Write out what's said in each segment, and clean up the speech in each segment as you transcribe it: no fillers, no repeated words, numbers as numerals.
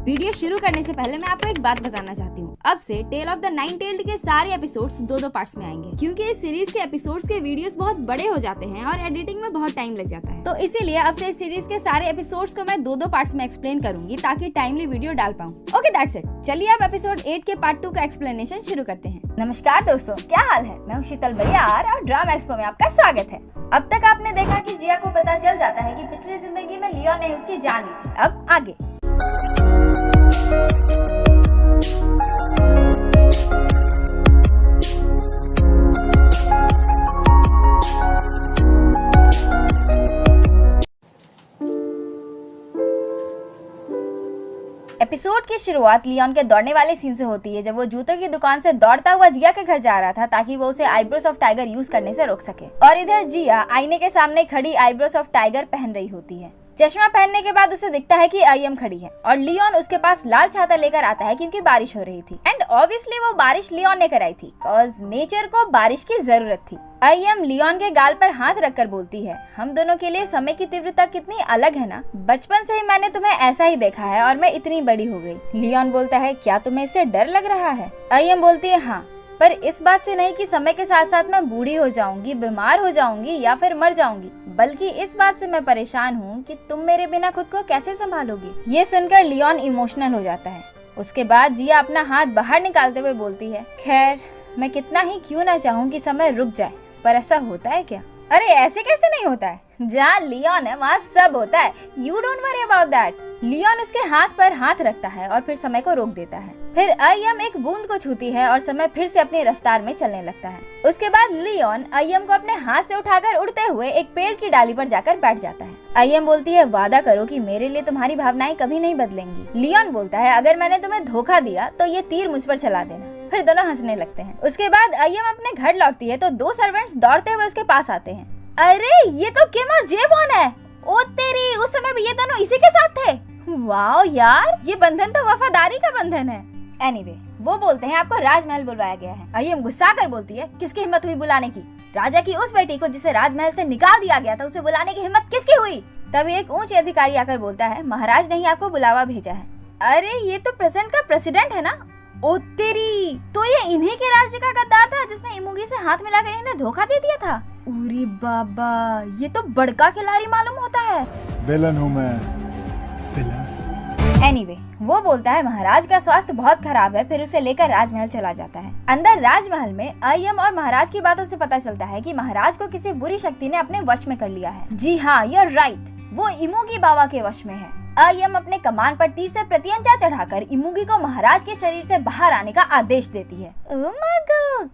Video शुरू करने से पहले मैं आपको एक बात बताना चाहती हूँ। अब से tale of the nine tailed के सारे एपिसोड्स दो पार्ट्स में आएंगे, क्योंकि इस सीरीज के एपिसोड्स के वीडियोस बहुत बड़े हो जाते हैं और एडिटिंग में बहुत टाइम लग जाता है। तो इसीलिए अब से इस सीरीज के सारे एपिसोड्स को मैं दो पार्ट्स में एक्सप्लेन करूंगी ताकि टाइमली वीडियो डाल पाऊँ। Okay that's it. चलिए अब एपिसोड 8 के पार्ट 2 का एक्सप्लेनेशन शुरू करते हैं। नमस्कार दोस्तों, क्या हाल है? मैं हूँ शीतल बरियार और ड्रामा एक्सपो में आपका स्वागत है। अब तक आपने देखा कि जिया को पता चल जाता है कि पिछली जिंदगी में लियोन ने उसकी जान ली थी। अब आगे। एपिसोड की शुरुआत लियोन के दौड़ने वाले सीन से होती है, जब वो जूतों की दुकान से दौड़ता हुआ जिया के घर जा रहा था ताकि वो उसे आईब्रोस ऑफ टाइगर यूज करने से रोक सके। और इधर जिया आईने के सामने खड़ी आईब्रोस ऑफ टाइगर पहन रही होती है। चश्मा पहनने के बाद उसे दिखता है कि आई खड़ी है और लियोन उसके पास लाल छाता लेकर आता है क्योंकि बारिश हो रही थी। एंड ऑब्वियसली वो बारिश लियोन ने कराई थी, कॉज नेचर को बारिश की जरूरत थी। आई लियोन के गाल पर हाथ रखकर बोलती है, हम दोनों के लिए समय की तीव्रता कितनी अलग है ना। बचपन से ही मैंने तुम्हें ऐसा ही देखा है और मैं इतनी बड़ी हो गई। लियोन बोलता है, क्या तुम्हें इससे डर लग रहा है? आई बोलती है, हाँ, पर इस बात से नहीं कि समय के साथ साथ मैं बूढ़ी हो जाऊंगी, बीमार हो जाऊंगी या फिर मर जाऊंगी, बल्कि इस बात से मैं परेशान हूँ कि तुम मेरे बिना खुद को कैसे संभालोगी। ये सुनकर लियोन इमोशनल हो जाता है। उसके बाद जिया अपना हाथ बाहर निकालते हुए बोलती है, खैर मैं कितना ही क्यों ना चाहूँ कि समय रुक जाए, पर ऐसा होता है क्या? अरे ऐसे कैसे नहीं होता है? जहाँ लियोन है वहाँ सब होता है। You don't worry about that. Lee Yeon उसके हाथ पर हाथ रखता है और फिर समय को रोक देता है। फिर आई एक बूंद को छूती है और समय फिर से अपनी रफ्तार में चलने लगता है। उसके बाद लियोन आई को अपने हाथ से उठाकर उड़ते हुए एक पेड़ की डाली पर जाकर बैठ जाता है। आई बोलती है, वादा करो कि मेरे लिए तुम्हारी भावनाएं कभी नहीं बदलेंगी। लियोन बोलता है, अगर मैंने तुम्हें धोखा दिया तो ये तीर मुझ पर चला देना। फिर दोनों हंसने लगते हैं। उसके बाद आई अपने घर लौटती है तो दो सर्वेंट्स दौड़ते हुए उसके पास आते हैं। अरे ये तो किम और जेवॉन है। ओ तेरी, उस समय भी ये दोनों इसी के साथ थे। वाओ यार, ये बंधन तो वफादारी का बंधन है। एनीवे, वो बोलते हैं आपको राजमहल बुलवाया गया है। अय्यम गुस्सा कर बोलती है, किसकी हिम्मत हुई बुलाने की? राजा की उस बेटी को जिसे राजमहल से निकाल दिया गया था, उसे बुलाने की हिम्मत किसकी हुई? तभी एक ऊंचे अधिकारी आकर बोलता है, महाराज ने ही आपको बुलावा भेजा है। अरे ये तो प्रेजेंट का प्रेसिडेंट है ना। ओ तेरी, तो ये इन्हीं के राज्य का गद्दार था जिसने इमुगी से हाथ मिलाकर इन्हें धोखा दे दिया था। अरे बाबा, ये तो बड़का खिलाड़ी मालूम होता है। विलन हूँ मैं, विलन। एनीवे, वो बोलता है महाराज का स्वास्थ्य बहुत खराब है, फिर उसे लेकर राजमहल चला जाता है। अंदर राजमहल में अय्यम और महाराज की बातों से पता चलता है कि महाराज को किसी बुरी शक्ति ने अपने वश में कर लिया है। जी हाँ, यू आर राइट, वो इमुगी बाबा के वश में है। अय्यम अपने कमान पर तीर से प्रत्यंचा चढ़ाकर इमुगी को महाराज के शरीर से बाहर आने का आदेश देती है।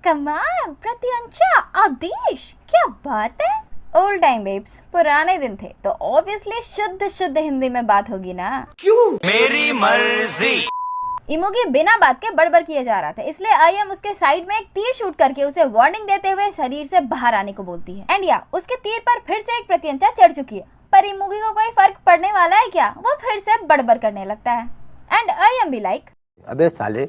कमान, प्रत्यंचा, आदेश, क्या बात है। ओल्ड टाइम बेब्स, पुराने दिन थे तो ऑब्वियसली शुद्ध हिंदी में बात होगी ना। क्यों? मेरी मर्जी। इमुगी बिना बात के बड़बड़ किए जा रहा था, इसलिए अय्यम उसके साइड में एक तीर शूट करके उसे वार्निंग देते हुए शरीर से बाहर आने को बोलती है। एंड या, उसके तीर पर फिर से एक प्रत्यंचा चढ़ चुकी है, पर इमुगी को कोई फर्क पड़ने वाला है क्या? वो फिर से बड़बड़ करने लगता है। एंड अय्यम भी लाइक, अबे साले।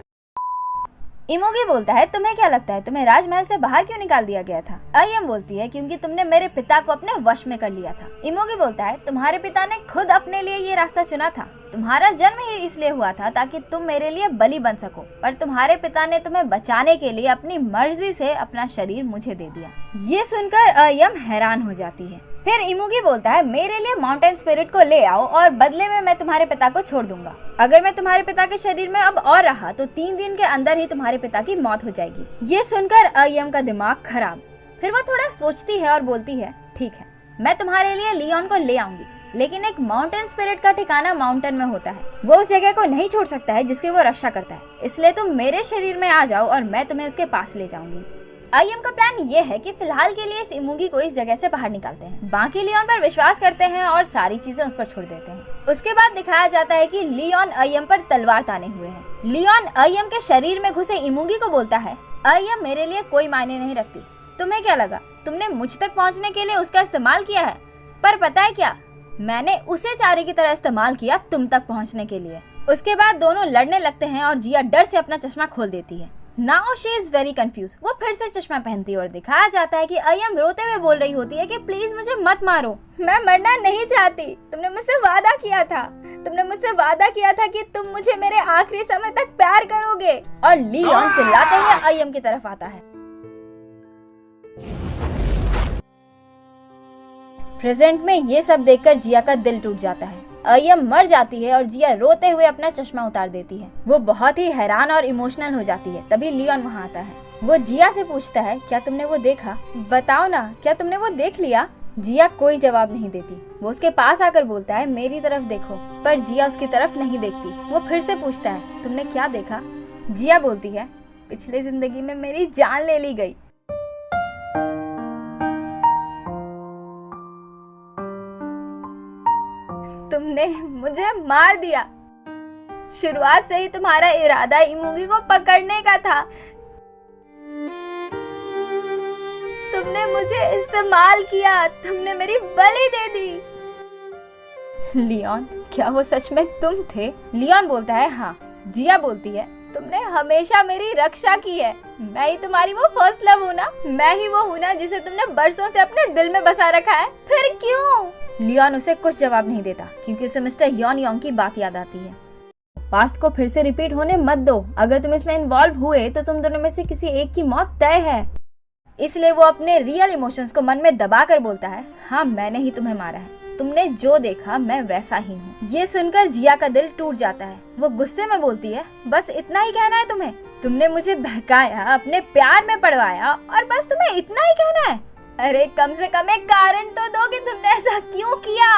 इमुगी बोलता है, तुम्हें क्या लगता है तुम्हें राजमहल से बाहर क्यों निकाल दिया गया था? अय्यम बोलती है, क्योंकि तुमने मेरे पिता को अपने वश में कर लिया था। इमुगी बोलता है, तुम्हारे पिता ने खुद अपने लिए ये रास्ता चुना था। तुम्हारा जन्म ही इसलिए हुआ था ताकि तुम मेरे लिए बलि बन सको, पर तुम्हारे पिता ने तुम्हें बचाने के लिए अपनी मर्जी से अपना शरीर मुझे दे दिया। ये सुनकर अय्यम हैरान हो जाती है। फिर इमुगी बोलता है, मेरे लिए माउंटेन स्पिरिट को ले आओ और बदले में मैं तुम्हारे पिता को छोड़ दूंगा। अगर मैं तुम्हारे पिता के शरीर में अब और रहा तो 3 दिन के अंदर ही तुम्हारे पिता की मौत हो जाएगी। ये सुनकर अय्यम का दिमाग खराब। फिर वो थोड़ा सोचती है और बोलती है, ठीक है, मैं तुम्हारे लिए लियोन को ले आऊंगी, लेकिन एक माउंटेन स्पिरिट का ठिकाना माउंटेन में होता है। वो उस जगह को नहीं छोड़ सकता है जिसकी वो रक्षा करता है, इसलिए तुम मेरे शरीर में आ जाओ और मैं तुम्हें उसके पास ले जाऊंगी। अय्यम का प्लान ये है कि फिलहाल के लिए इस इमुगी को इस जगह से बाहर निकालते हैं, बाकी लियोन पर विश्वास करते हैं और सारी चीजें उस पर छोड़ देते हैं। उसके बाद दिखाया जाता है कि लियोन अय्यम पर तलवार ताने हुए है। लियोन अय्यम के शरीर में घुसे इमुगी को बोलता है, अय्यम मेरे लिए कोई मायने नहीं रखती। तुम्हें क्या लगा तुमने मुझ तक पहुँचने के लिए उसका इस्तेमाल किया है? पर पता है क्या, मैंने उसे चारे की तरह इस्तेमाल किया तुम तक पहुँचने के लिए। उसके बाद दोनों लड़ने लगते हैं और जिया डर से अपना चश्मा खोल देती है। Now she is very confuse. वो फिर से चश्मा पहनती है और दिखाया जाता है कि अय्यम रोते हुए बोल रही होती है कि प्लीज मुझे मत मारो, मैं मरना नहीं चाहती। तुमने मुझसे वादा किया था कि तुम मुझे मेरे आखिरी समय तक प्यार करोगे। और लियोन चिल्लाते हुए अय्यम की तरफ आता है। प्रेजेंट में ये सब देखकर जिया का दिल टूट जाता है। अय्यम मर जाती है और जिया रोते हुए अपना चश्मा उतार देती है। वो बहुत ही हैरान और इमोशनल हो जाती है। तभी लियोन वहाँ आता है। वो जिया से पूछता है, क्या तुमने वो देखा? बताओ ना, क्या तुमने वो देख लिया? जिया कोई जवाब नहीं देती। वो उसके पास आकर बोलता है, मेरी तरफ देखो, पर जिया उसकी तरफ नहीं देखती। वो फिर से पूछता है, तुमने क्या देखा? जिया बोलती है, पिछली जिंदगी में मेरी जान ले ली गई। तुमने मुझे मार दिया। शुरुआत से ही तुम्हारा इरादा इमूगी को पकड़ने का था। तुमने मुझे इस्तेमाल किया, तुमने मेरी बलि दे दी। लियोन, क्या वो सच में तुम थे? लियोन बोलता है, हाँ। जिया बोलती है, तुमने हमेशा मेरी रक्षा की है। मैं ही तुम्हारी वो फर्स्ट लव हूँ ना, मैं ही वो हूँ ना जिसे तुमने बरसों से अपने दिल में बसा रखा है। फिर क्यों? लियोन उसे कुछ जवाब नहीं देता क्योंकि उसे मिस्टर ह्योन योंग की बात याद आती है। पास्ट को फिर से रिपीट होने मत दो। अगर तुम इसमें इन्वॉल्व हुए तो तुम दोनों में से किसी एक की मौत तय है। इसलिए वो अपने रियल इमोशंस को मन में दबा कर बोलता है, हाँ मैंने ही तुम्हें मारा है। तुमने जो देखा मैं वैसा ही हूँ। ये सुनकर जिया का दिल टूट जाता है। वो गुस्से में बोलती है, बस इतना ही कहना है तुम्हें? तुमने मुझे बहकाया, अपने प्यार में पड़वाया और बस तुम्हें इतना ही कहना है? अरे कम से कम एक कारण तो दो कि तुमने ऐसा क्यों किया।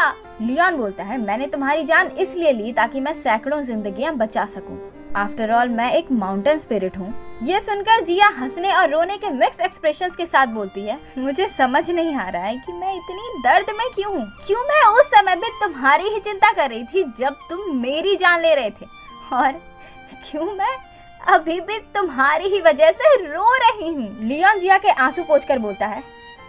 लियोन बोलता है, मैंने तुम्हारी जान इसलिए ली ताकि मैं सैकड़ों जिंदगियां बचा सकूं। आफ्टर ऑल मैं एक माउंटेन स्पिरिट हूँ। ये सुनकर जिया हंसने और रोने के मिक्स एक्सप्रेशंस के साथ बोलती है, मुझे समझ नहीं आ रहा है कि मैं इतनी दर्द में क्यों हूँ। क्यों मैं उस समय भी तुम्हारी ही चिंता कर रही थी जब तुम मेरी जान ले रहे थे, और क्यों मैं अभी भी तुम्हारी ही वजह से रो रही हूँ। लियोन जिया के आंसू पोंछकर बोलता है,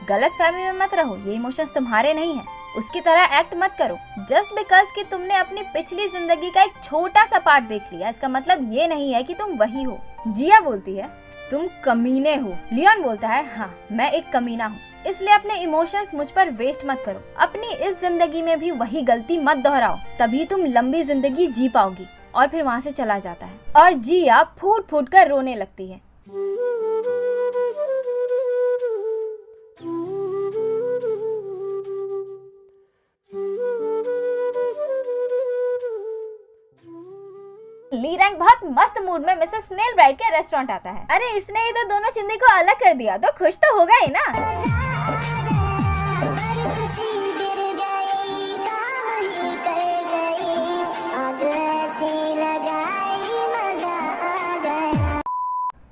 गलत फहमी में मत रहो, ये इमोशंस तुम्हारे नहीं है। उसकी तरह एक्ट मत करो। जस्ट बिकॉज कि तुमने अपनी पिछली जिंदगी का एक छोटा सा पार्ट देख लिया, इसका मतलब ये नहीं है कि तुम वही हो। जिया बोलती है, तुम कमीने हो। लियोन बोलता है, हाँ मैं एक कमीना हूँ, इसलिए अपने इमोशंस मुझ पर वेस्ट मत करो। अपनी इस जिंदगी में भी वही गलती मत दोहराओ, तभी तुम लंबी जिंदगी जी पाओगी। और फिर वहाँ से चला जाता है और जिया फूट फूट कर रोने लगती है। ली रैंग बहुत मस्त मूड में मिसेस स्नेल ब्राइट के रेस्टोरेंट आता है। अरे इसने ही तो दोनों चिंदी को अलग कर दिया, तो खुश तो होगा ही ना।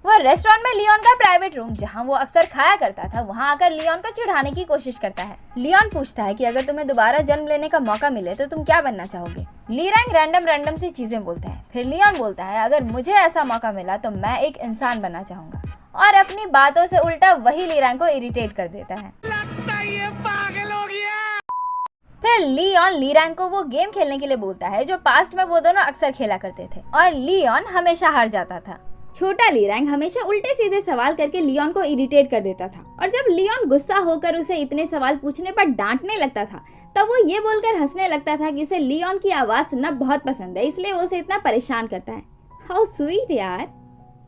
वो रेस्टोरेंट में लियोन का प्राइवेट रूम जहां वो अक्सर खाया करता था, वहां आकर लियोन को चिढ़ाने की कोशिश करता है। लियोन पूछता है कि अगर तुम्हें दोबारा जन्म लेने का मौका मिले तो तुम क्या बनना चाहोगे। ली रैंग रैंडम सी चीजें बोलता है। फिर लियोन बोलता है, अगर मुझे ऐसा मौका मिला तो मैं एक इंसान बनना चाहूंगा, और अपनी बातों से उल्टा वही ली रैंग को इरिटेट कर देता है। लगता ये पागल हो गया। फिर लियोन ली रैंग को वो गेम खेलने के लिए बोलता है जो पास्ट में वो दोनों अक्सर खेला करते थे, और लियोन हमेशा हार जाता था। छोटा ली रैंग हमेशा उल्टे सीधे सवाल करके लियोन को इरिटेट कर देता था, और जब लियोन गुस्सा होकर उसे इतने सवाल पूछने पर डांटने लगता था तब वो ये बोलकर हंसने लगता था कि उसे लियोन की आवाज सुनना बहुत पसंद है, इसलिए वो उसे इतना परेशान करता है। हाउ स्वीट यार।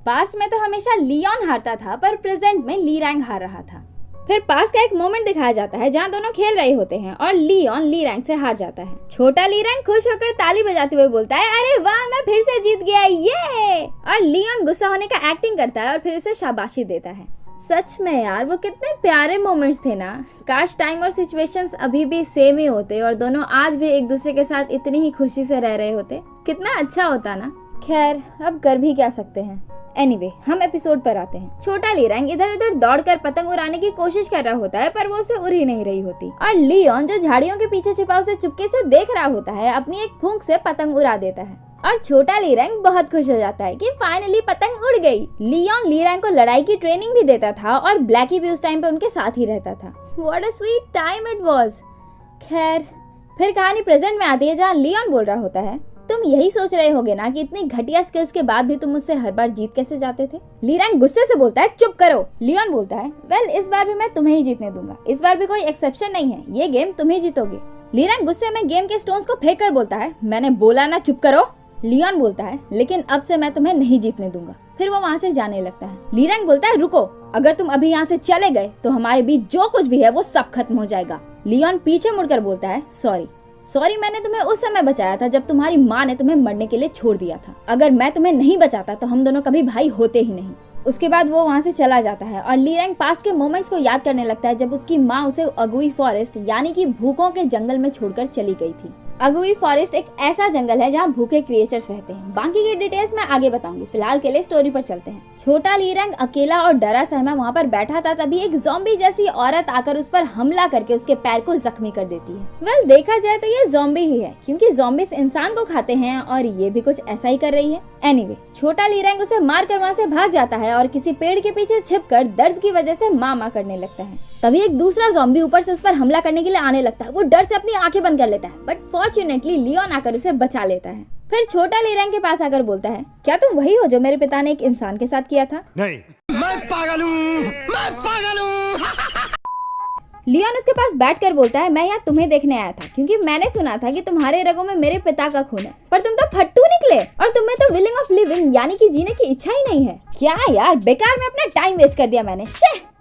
पास्ट में तो हमेशा लियोन हारता था, पर प्रेजेंट में ली रैंग हार रहा था। फिर पास का एक मोमेंट दिखाया जाता है जहाँ दोनों खेल रहे होते हैं और लियोन ली रैंग से हार जाता है। छोटा ली रैंग खुश होकर ताली बजाते हुए बोलता है, अरे वाह मैं फिर से जीत गया ये। और लियोन गुस्सा होने का एक्टिंग करता है और फिर उसे शाबाशी देता है। सच में यार वो कितने प्यारे मोमेंट्स थे ना। काश टाइम और सिचुएशंस अभी भी सेम ही होते और दोनों आज भी एक दूसरे के साथ इतनी ही खुशी से रह रहे होते, कितना अच्छा होता ना। खैर अब कर भी क्या सकते हैं। एनीवे, हम एपिसोड पर आते हैं। छोटा ली रैंग इधर उधर दौड़कर पतंग उड़ाने की कोशिश कर रहा होता है, पर वो उसे उड़ ही नहीं रही होती, और लियोन जो झाड़ियों के पीछे छिपा उसे चुपके से देख रहा होता है, अपनी एक फूंक से पतंग उड़ा देता है। और छोटा ली रैंग बहुत खुश हो जाता है कि फाइनली पतंग उड़ गई। लियोन ली रैंग को लड़ाई की ट्रेनिंग भी देता था और ब्लैकी भी उस टाइम पे उनके साथ ही रहता था। What a sweet time it was. खैर फिर कहानी प्रेजेंट में आती है जहाँ लियोन बोल रहा होता है, तुम यही सोच रहे होगे ना कि इतनी घटिया स्किल्स के बाद भी तुम मुझसे हर बार जीत कैसे जाते थे। ली रैंग गुस्से से बोलता है चुप करो। लियोन बोलता है वेल इस बार भी मैं तुम्हें ही जीतने दूंगा, इस बार भी कोई एक्सेप्शन नहीं है, ये गेम तुम ही जीतोगे। ली रैंग गुस्से में गेम के स्टोन्स को फेंक कर बोलता है मैंने बोला ना चुप करो। लियोन बोलता है लेकिन अब से मैं तुम्हें नहीं जीतने दूंगा। फिर वो वहाँ से जाने लगता है। ली रैंग बोलता है रुको, अगर तुम अभी यहाँ से चले गए तो हमारे बीच जो कुछ भी है वो सब खत्म हो जाएगा। लियोन पीछे मुड़कर बोलता है सॉरी मैंने तुम्हें उस समय बचाया था जब तुम्हारी माँ ने तुम्हें मरने के लिए छोड़ दिया था। अगर मैं तुम्हें नहीं बचाता तो हम दोनों कभी भाई होते ही नहीं। उसके बाद वो वहाँ से चला जाता है और ली रैंग पास्ट के मोमेंट्स को याद करने लगता है जब उसकी माँ उसे अगुई फॉरेस्ट यानी कि भूखों के जंगल में छोड़कर चली गई थी। अगुई फॉरेस्ट एक ऐसा जंगल है जहाँ भूखे क्रिएचर्स रहते हैं। बाकी की डिटेल्स मैं आगे बताऊंगी, फिलहाल के लिए स्टोरी पर चलते हैं। छोटा ली रैंग अकेला और डरा सहमा वहाँ पर बैठा था, तभी एक ज़ॉम्बी जैसी औरत आकर उस पर हमला करके उसके पैर को जख्मी कर देती है। वेल देखा जाए तो ये ज़ॉम्बी ही है क्योंकि ज़ॉम्बीज इंसान को खाते हैं और ये भी कुछ ऐसा ही कर रही है। एनीवे, छोटा ली रैंग उसे मार कर वहाँ से भाग जाता है और किसी पेड़ के पीछे छिपकर दर्द की वजह से माँ करने लगता है। तभी एक दूसरा ज़ॉम्बी ऊपर से उस पर हमला करने के लिए आने लगता है। वो डर से अपनी आंखें बंद कर लेता है बट फॉर्चुनेटली लियोन आकर उसे बचा लेता है। फिर छोटा ली रैंग के पास आकर बोलता है क्या तुम वही हो जो मेरे पिता ने एक इंसान के साथ किया था? नहीं, मैं पागल हूँ। लियोन उसके पास बैठकर बोलता है मैं यहाँ तुम्हें देखने आया था क्योंकि मैंने सुना था कि तुम्हारे रगों में मेरे पिता का खून है, पर तुम तो फट्टू निकले और तुम्हें तो विलिंग ऑफ लिविंग यानी कि जीने की इच्छा ही नहीं है। क्या यार, बेकार में अपना टाइम वेस्ट कर दिया मैंने,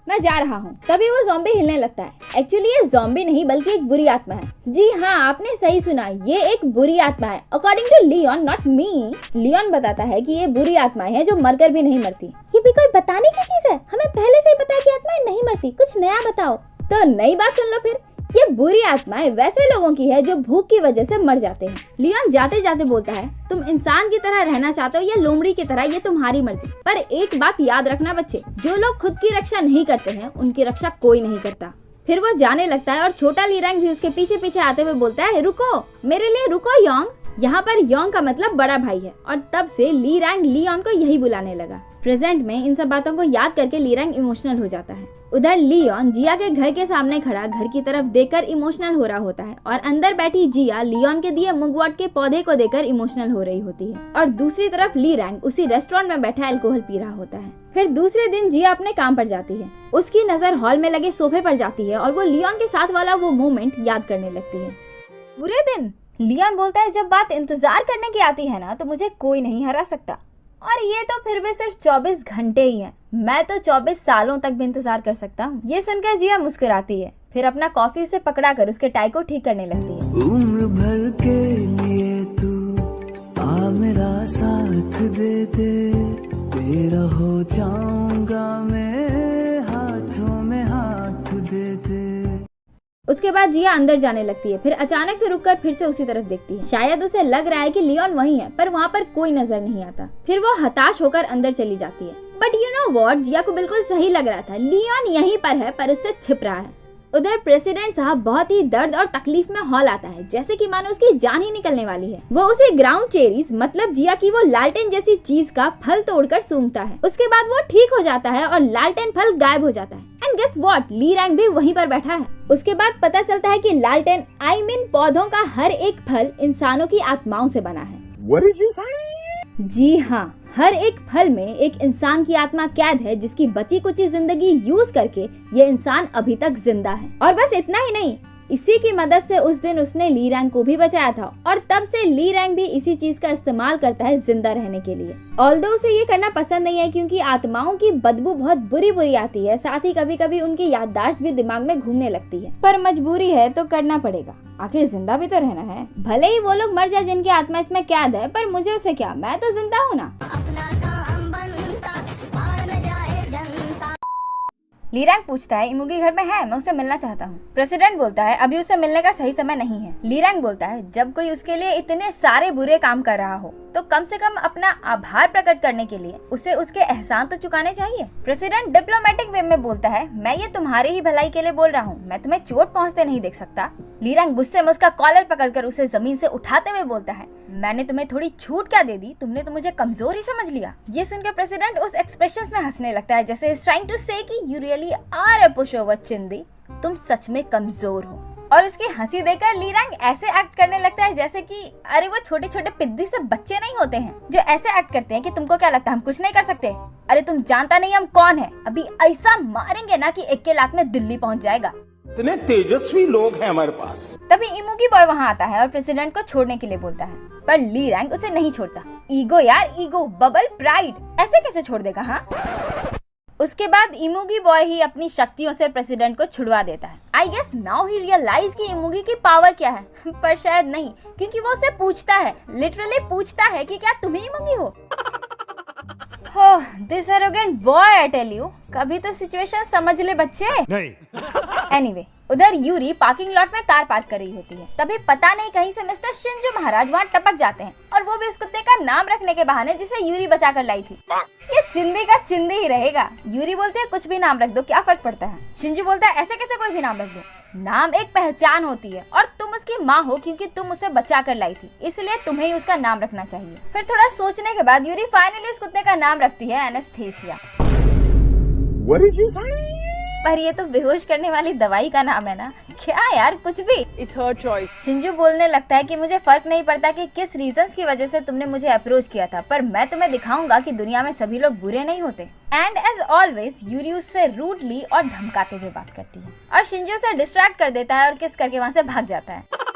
मैं जा रहा हूँ। तभी वो ज़ॉम्बी हिलने लगता है। एक्चुअली ये ज़ॉम्बी नहीं बल्कि एक बुरी आत्मा है। जी हाँ, आपने सही सुना, ये एक बुरी आत्मा है according to Lee Yeon, not me. Lee Yeon बताता है कि ये बुरी आत्माएं हैं जो मरकर भी नहीं मरती। ये भी कोई बताने की चीज है? हमें पहले से ही पता है कि आत्माएं नहीं मरती, कुछ नया बताओ। तो नई बात सुन लो फिर। ये बुरी आत्माएं वैसे लोगों की है जो भूख की वजह से मर जाते हैं। लियोन जाते जाते बोलता है तुम इंसान की तरह रहना चाहते हो या लोमड़ी की तरह, ये तुम्हारी मर्जी, पर एक बात याद रखना बच्चे, जो लोग खुद की रक्षा नहीं करते हैं उनकी रक्षा कोई नहीं करता। फिर वो जाने लगता है और छोटा ली रैंग भी उसके पीछे पीछे आते हुए बोलता है रुको, मेरे लिए रुको योंग। यहाँ पर योंग का मतलब बड़ा भाई है और तब से ली रैंग लियोन को यही बुलाने लगा। प्रेजेंट में इन सब बातों को याद करके ली रैंग इमोशनल हो जाता है। उधर लियोन जिया के घर के सामने खड़ा घर की तरफ देखकर इमोशनल हो रहा होता है और अंदर बैठी जिया लियोन के दिए मुगवॉट के पौधे को देखकर इमोशनल हो रही होती है और दूसरी तरफ ली रैंग उसी रेस्टोरेंट में बैठा अल्कोहल पी रहा होता है। फिर दूसरे दिन जिया अपने काम पर जाती है। उसकी नजर हॉल में लगे सोफे पर जाती है और वो लियोन के साथ वाला वो मोमेंट याद करने लगती है। बुरे दिन, लियोन बोलता है जब बात इंतजार करने की आती है ना तो मुझे कोई नहीं हरा सकता, और ये तो फिर भी सिर्फ 24 घंटे ही है, मैं तो 24 सालों तक भी इंतजार कर सकता हूँ। ये सुनकर जिया मुस्कुराती है, फिर अपना कॉफी उसे पकड़ा कर उसके टाई को ठीक करने लगती है। उम्र भर के लिए तू आ मेरा साथ दे दे, तेरा हो जाऊंगा मैं, हाथों में हाथ दे दे। उसके बाद जिया अंदर जाने लगती है, फिर अचानक से रुककर फिर से उसी तरफ देखती है। शायद उसे लग रहा है कि लियोन वहीं है, पर वहाँ पर कोई नजर नहीं आता। फिर वो हताश होकर अंदर चली जाती है। बट यू नो व्हाट, जिया को बिल्कुल सही लग रहा था, लियोन यहीं पर है पर उससे छिप रहा है। उधर प्रेसिडेंट साहब बहुत ही दर्द और तकलीफ में हॉल आता है, जैसे कि मानो उसकी जान ही निकलने वाली है। वो उसे ग्राउंड चेरीज मतलब जिया की वो लालटेन जैसी चीज का फल तोड़कर सूंघता है। उसके बाद वो ठीक हो जाता है और लालटेन फल गायब हो जाता है। And guess what, Lee Rang भी वहीं पर बैठा है। उसके बाद पता चलता है कि लालटेन आई मीन पौधों का हर एक फल इंसानों की आत्माओं से बना है। What did you say? जी हाँ, हर एक फल में एक इंसान की आत्मा कैद है जिसकी बची कुची जिंदगी यूज करके ये इंसान अभी तक जिंदा है। और बस इतना ही नहीं, इसी की मदद से उस दिन उसने ली रैंग को भी बचाया था और तब से ली रैंग भी इसी चीज का इस्तेमाल करता है जिंदा रहने के लिए। ऑल्दो उसे ये करना पसंद नहीं है क्योंकि आत्माओं की बदबू बहुत बुरी आती है, साथ ही कभी कभी उनकी याददाश्त भी दिमाग में घूमने लगती है, पर मजबूरी है तो करना पड़ेगा, आखिर जिंदा भी तो रहना है। भले ही वो लोग मर जाए जिनकी आत्मा इसमें कैद है, पर मुझे उससे क्या, मैं तो जिंदा हूँ ना। ली रैंग पूछता है इमुगी घर में है, मैं उसे मिलना चाहता हूँ। प्रेसिडेंट बोलता है अभी उसे मिलने का सही समय नहीं है। ली रैंग बोलता है जब कोई उसके लिए इतने सारे बुरे काम कर रहा हो तो कम से कम अपना आभार प्रकट करने के लिए उसे उसके एहसान तो चुकाने चाहिए। प्रेसिडेंट डिप्लोमेटिक वे में बोलता है मैं ये तुम्हारे ही भलाई के लिए बोल रहा हूँ, मैं तुम्हें चोट पहुँचते नहीं देख सकता। ली रैंग गुस्से में उसका कॉलर पकड़कर उसे जमीन से उठाते हुए बोलता है मैंने तुम्हें थोड़ी छूट क्या दे दी, तुमने तो मुझे कमजोर ही समझ लिया। ये सुनकर प्रेसिडेंट उस एक्सप्रेशंस में हंसने लगता है जैसे इज ट्राइंग टू से कि you really are a pushover चिंदी, तुम सच में कमजोर हो। और उसकी हंसी देखकर ली रैंग ऐसे एक्ट करने लगता है जैसे कि अरे वो छोटे छोटे पिद्दी से बच्चे नहीं होते हैं जो ऐसे एक्ट करते हैं कि तुमको क्या लगता है हम कुछ नहीं कर सकते। अरे तुम जानता नहीं हम कौन है, अभी ऐसा मारेंगे ना कि 1 लाख में दिल्ली पहुंच जाएगा। इतने तेजस्वी लोग हैं हमारे पास। तभी इमोगी बॉय वहाँ आता है और प्रेसिडेंट को छोड़ने के लिए बोलता है, पर ली रैंग उसे नहीं छोड़ता। ईगो यार, ईगो, बबल, प्राइड, ऐसे कैसे छोड़ देगा? हाँ। उसके बाद इमोगी बॉय ही अपनी शक्तियों से प्रेसिडेंट को छुड़वा देता है। I guess now he realise कि इमोगी की पावर क्या है, पर शायद नहीं, क्योंकि वो उसे पूछता है, लिटरली पूछता है कि क्या तुम ही इमोगी हो? This arrogant boy, I tell you, कभी तो सिचुएशन समझ ले बच्चे। नहीं। एनीवे, उधर यूरी पार्किंग लॉट में कार पार्क कर रही होती है। तभी पता नहीं कहीं से मिस्टर शिंजो महाराज वहाँ टपक जाते हैं, और वो भी उस कुत्ते का नाम रखने के बहाने जिसे यूरी बचा कर लाई थी। ये चिंदी का चिंदी ही रहेगा। यूरी बोलते है कुछ भी नाम रख दो, क्या फर्क पड़ता है। शिंजो बोलता है ऐसे कैसे कोई भी नाम रख दो, नाम एक पहचान होती है और तुम उसकी माँ हो क्योंकि तुम उसे बचा कर लाई थी, इसलिए तुम्हें ही उसका नाम रखना चाहिए। फिर थोड़ा सोचने के बाद यूरी फाइनली उस कुत्ते का नाम रखती है एनेस्थेसिया। पर ये तो बेहोश करने वाली दवाई का नाम है ना, क्या यार कुछ भी। It's her choice. शिंजू बोलने लगता है कि मुझे फर्क नहीं पड़ता कि किस रीजंस की वजह से तुमने मुझे अप्रोच किया था, पर मैं तुम्हें दिखाऊंगा कि दुनिया में सभी लोग बुरे नहीं होते। एंड एज ऑलवेज यूरी उससे रूडली और धमकाते हुए बात करती है और शिंजू से डिस्ट्रैक्ट कर देता है और किस करके वहाँ से भाग जाता है।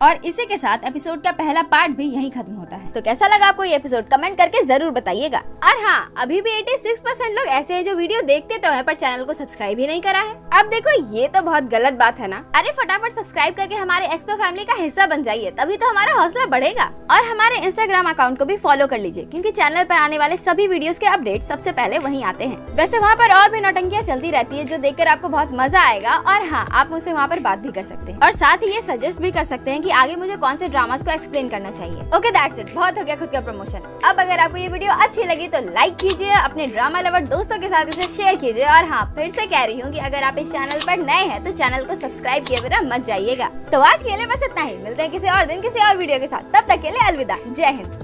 और इसी के साथ एपिसोड का पहला पार्ट भी यहीं खत्म होता है। तो कैसा लगा आपको ये एपिसोड, कमेंट करके जरूर बताइएगा। और हाँ, अभी भी 86% लोग ऐसे हैं जो वीडियो देखते तो हैं पर चैनल को सब्सक्राइब ही नहीं करा है। अब देखो ये तो बहुत गलत बात है ना। अरे फटाफट सब्सक्राइब करके हमारे एक्सपो फैमिली का हिस्सा बन जाइए, तभी तो हमारा हौसला बढ़ेगा। और हमारे इंस्टाग्राम अकाउंट को भी फॉलो कर लीजिए, क्योंकि चैनल पर आने वाले सभी वीडियोस के अपडेट सबसे पहले वहीं आते हैं। वैसे वहाँ पर और भी नौटंकियाँ चलती रहती है जो देखकर आपको बहुत मजा आएगा। और हाँ, आप मुझसे वहाँ पर बात भी कर सकते हैं और साथ ही ये सजेस्ट भी कर सकते हैं कि आगे मुझे कौन से ड्रामास को एक्सप्लेन करना चाहिए। ओके दैट्स इट, बहुत हो गया खुद का प्रमोशन। अब अगर आपको ये वीडियो अच्छी लगी तो लाइक कीजिए, अपने ड्रामा लवर दोस्तों के साथ इसे शेयर कीजिए। और हाँ, फिर से कह रही हूँ कि अगर आप इस चैनल पर नए हैं तो चैनल को सब्सक्राइब किए बिना मत जाइएगा। तो आज के लिए बस इतना ही, मिलते हैं किसी और दिन किसी और वीडियो के साथ। तब तक के लिए अलविदा, जय हिंद।